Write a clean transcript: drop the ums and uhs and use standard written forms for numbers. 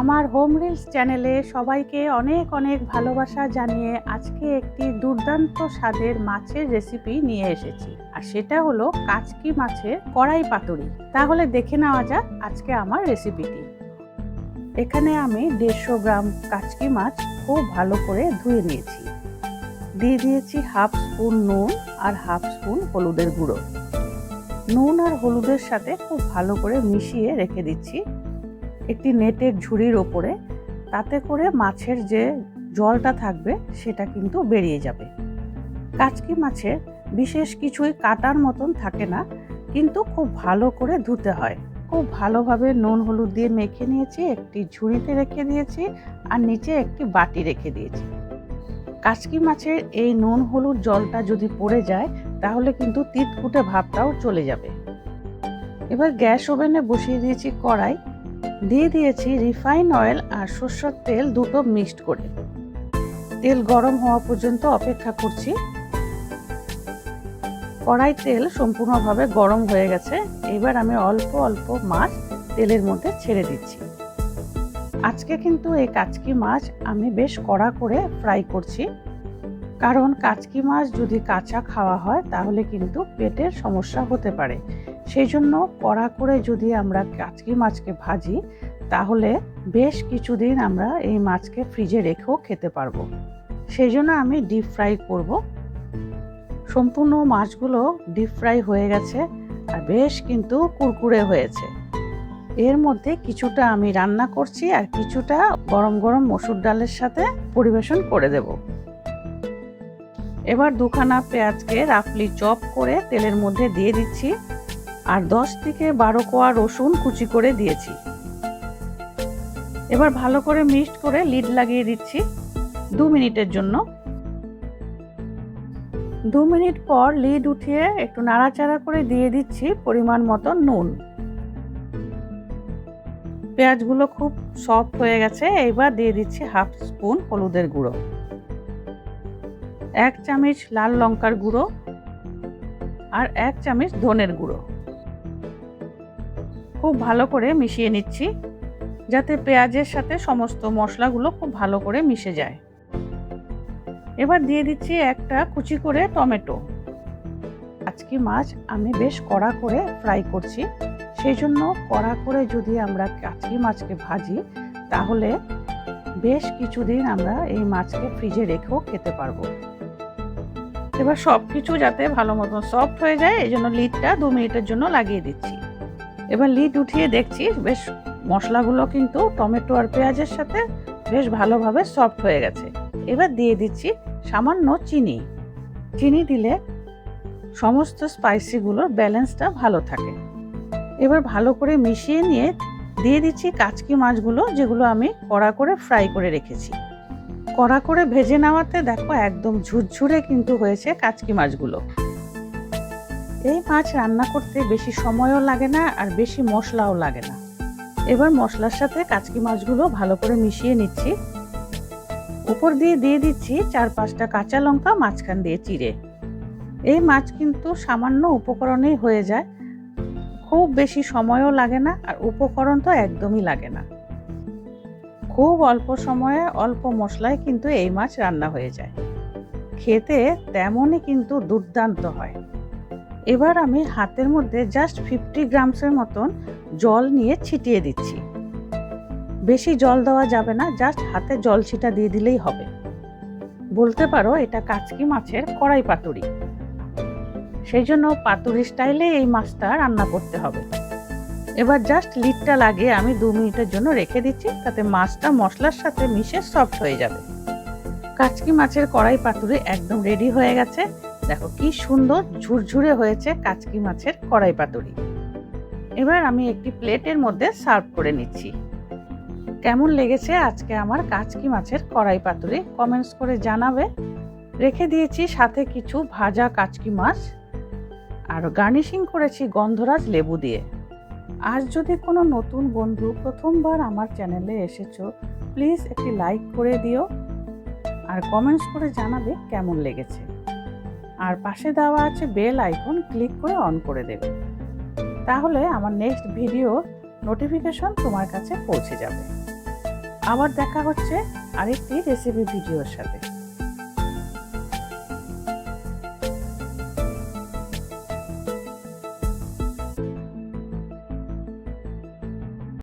আমার home reels চ্যানেলে সবাইকে অনেক অনেক ভালোবাসা জানিয়ে আজকে একটি দুর্দান্ত স্বাদের মাছের রেসিপি নিয়ে এসেছি, আর সেটা হলো কাচকি মাছের কড়াই পাতুরি। তাহলে দেখে নেওয়া যাক আজকে আমার রেসিপিটি। এখানে আমি 150 গ্রাম কাচকি মাছ খুব ভালো করে ধুয়ে নিয়েছি। দিয়ে দিয়েছি হাফ স্পুন নুন আর হাফ স্পুন হলুদের গুঁড়ো। নুন আর হলুদের সাথে খুব ভালো করে মিশিয়ে রেখে দিচ্ছি একটি নেটের ঝুড়ির ওপরে। তাতে করে মাছের যে জলটা থাকবে সেটা কিন্তু বেরিয়ে যাবে। কাচকি মাছের বিশেষ কিছুই কাটার মতন থাকে না, কিন্তু খুব ভালো করে ধুতে হয়। খুব ভালোভাবে নুন হলুদ দিয়ে মেখে নিয়েছি, একটি ঝুড়িতে রেখে দিয়েছি আর নিচে একটি বাটি রেখে দিয়েছি। কাচকি মাছের এই নুন হলুদ জলটা যদি পড়ে যায় তাহলে কিন্তু তিতকুটে ভাবটাও চলে যাবে। এবার গ্যাস ওভেনে বসিয়ে দিয়েছি কড়াই, দিয়ে দিয়েছি রিফাইন অয়েল আর সরষের তেল দুটো মিক্সড করে। তেল গরম হওয়া পর্যন্ত অপেক্ষা করছি। কড়াই তেল সম্পূর্ণভাবে গরম হয়ে গেছে। এবার আমি অল্প অল্প মাছ তেলের মধ্যে ছেড়ে দিচ্ছি। আজকে কিন্তু এই কাচকি মাছ আমি বেশ কড়া করে ফ্রাই করছি, কারণ কাচকি মাছ যদি কাঁচা খাওয়া হয় তাহলে কিন্তু পেটের সমস্যা হতে পারে। সেই জন্য কড়া করে যদি আমরা কাচকি মাছকে ভাজি তাহলে বেশ কিছুদিন আমরা এই মাছকে ফ্রিজে রেখেও খেতে পারবো। সেই জন্য আমি ডিপ ফ্রাই করব। সম্পূর্ণ মাছগুলো ডিপ ফ্রাই হয়ে গেছে আর বেশ কিন্তু কুরকুরে হয়েছে। এর মধ্যে কিছুটা আমি রান্না করছি আর কিছুটা গরম গরম মসুর ডালের সাথে পরিবেশন করে দেব। এবার দুখানা পেঁয়াজকে রাফলি চপ করে তেলের মধ্যে দিয়ে দিচ্ছি আর 10 থেকে 12 কোয়া রসুন কুচি করে দিয়েছি। এবার ভালো করে মিক্সড করে লিড লাগিয়ে দিচ্ছি 2 মিনিটের জন্য। 2 মিনিট পর লিড উঠিয়ে একটু নাড়াচাড়া করে দিয়ে দিচ্ছি পরিমাণ মতো নুন। পেঁয়াজগুলো খুব সফট হয়ে গেছে। এবার দিয়ে দিচ্ছি হাফ স্পুন হলুদের গুঁড়ো, 1 চামচ লাল লঙ্কার গুঁড়ো আর 1 চামচ ধনের গুঁড়ো। খুব ভালো করে মিশিয়ে নিচ্ছি যাতে পেঁয়াজের সাথে সমস্ত মশলাগুলো খুব ভালো করে মিশে যায়। এবার দিয়ে দিচ্ছি একটা কুচি করে টমেটো। কাচকি মাছ আমি বেশ কড়া করে ফ্রাই করছি, সেই জন্য কড়া করে যদি আমরা কাচকি মাছকে ভাজি তাহলে বেশ কিছুদিন আমরা এই মাছকে ফ্রিজে রেখেও খেতে পারবো। এবার সব কিছু যাতে ভালো মতন সফট হয়ে যায় এই জন্য লিডটা 2 মিনিটের জন্য লাগিয়ে দিচ্ছি। এবার লিড উঠিয়ে দেখছি বেশ মশলাগুলো কিন্তু টমেটো আর পেঁয়াজের সাথে বেশ ভালোভাবে সফট হয়ে গেছে। এবার দিয়ে দিচ্ছি সামান্য চিনি। চিনি দিলে সমস্ত স্পাইসিগুলোর ব্যালেন্সটা ভালো থাকে। এবার ভালো করে মিশিয়ে নিয়ে দিয়ে দিচ্ছি কাচকি মাছগুলো, যেগুলো আমি কড়া করে ফ্রাই করে রেখেছি। কড়া করে ভেজে নেওয়াতে দেখো একদম ঝুরঝুরে কিন্তু হয়েছে কাচকি মাছগুলো। এই মাছ রান্না করতে বেশি সময়ও লাগে না আর বেশি মশলাও লাগে না। এবার মশলার সাথে কাচকি মাছগুলো ভালো করে মিশিয়ে নিচ্ছি। উপর দিয়ে দিয়ে দিচ্ছি 4-5টা কাঁচা লঙ্কা মাঝখান দিয়ে চিড়ে। এই মাছ কিন্তু সামান্য উপকরণেই হয়ে যায়, খুব বেশি সময়ও লাগে না আর উপকরণ তো একদমই লাগে না। খুব অল্প সময়ে অল্প মশলায় কিন্তু এই মাছ রান্না হয়ে যায়। খেতে তেমনই কিন্তু দুর্দান্ত হয়। এবার আমি হাতের মধ্যে জাস্ট 50 গ্রামসের মতন জল নিয়ে ছিটিয়ে দিচ্ছি। বেশি জল দেওয়া যাবে না, জাস্ট হাতে জল ছিটা দিয়ে দিলেই হবে। বলতে পারো এটা কাচকি মাছের কড়াই পাতুরি। সেই জন্য পাতুরি স্টাইলে এই মাছটা রান্না করতে হবে। এবার জাস্ট লিডটা লাগিয়ে আমি 2 মিনিটের জন্য রেখে দিচ্ছি, তাতে মাছটা মশলার সাথে মিশে সফট হয়ে যাবে। কাচকি মাছের কড়াই পাতুরি একদম রেডি হয়ে গেছে। দেখো কি সুন্দর ঝুরঝুরে হয়েছে কাচকি মাছের কড়াই পাতুরি। এবার আমি একটি প্লেটের মধ্যে সার্ভ করে নিচ্ছি। কেমন লেগেছে আজকে আমার কাচকি মাছের কড়াই পাতুরি কমেন্টস করে জানাবে। রেখে দিয়েছি সাথে কিছু ভাজা কাচকি মাছ আর গার্নিশিং করেছি গন্ধরাজ লেবু দিয়ে। আজ যদি কোনো নতুন বন্ধু প্রথমবার আমার চ্যানেলে এসেছো, প্লিজ একটি লাইক করে দিও আর কমেন্টস করে জানাবে কেমন লেগেছে। আর পাশে দেওয়া আছে বেল আইকন, ক্লিক করে অন করে দেবে, তাহলে আমার নেক্সট ভিডিওর নোটিফিকেশন তোমার কাছে পৌঁছে যাবে। আবার দেখা হচ্ছে আরেকটি রেসিপি ভিডিওর সাথে।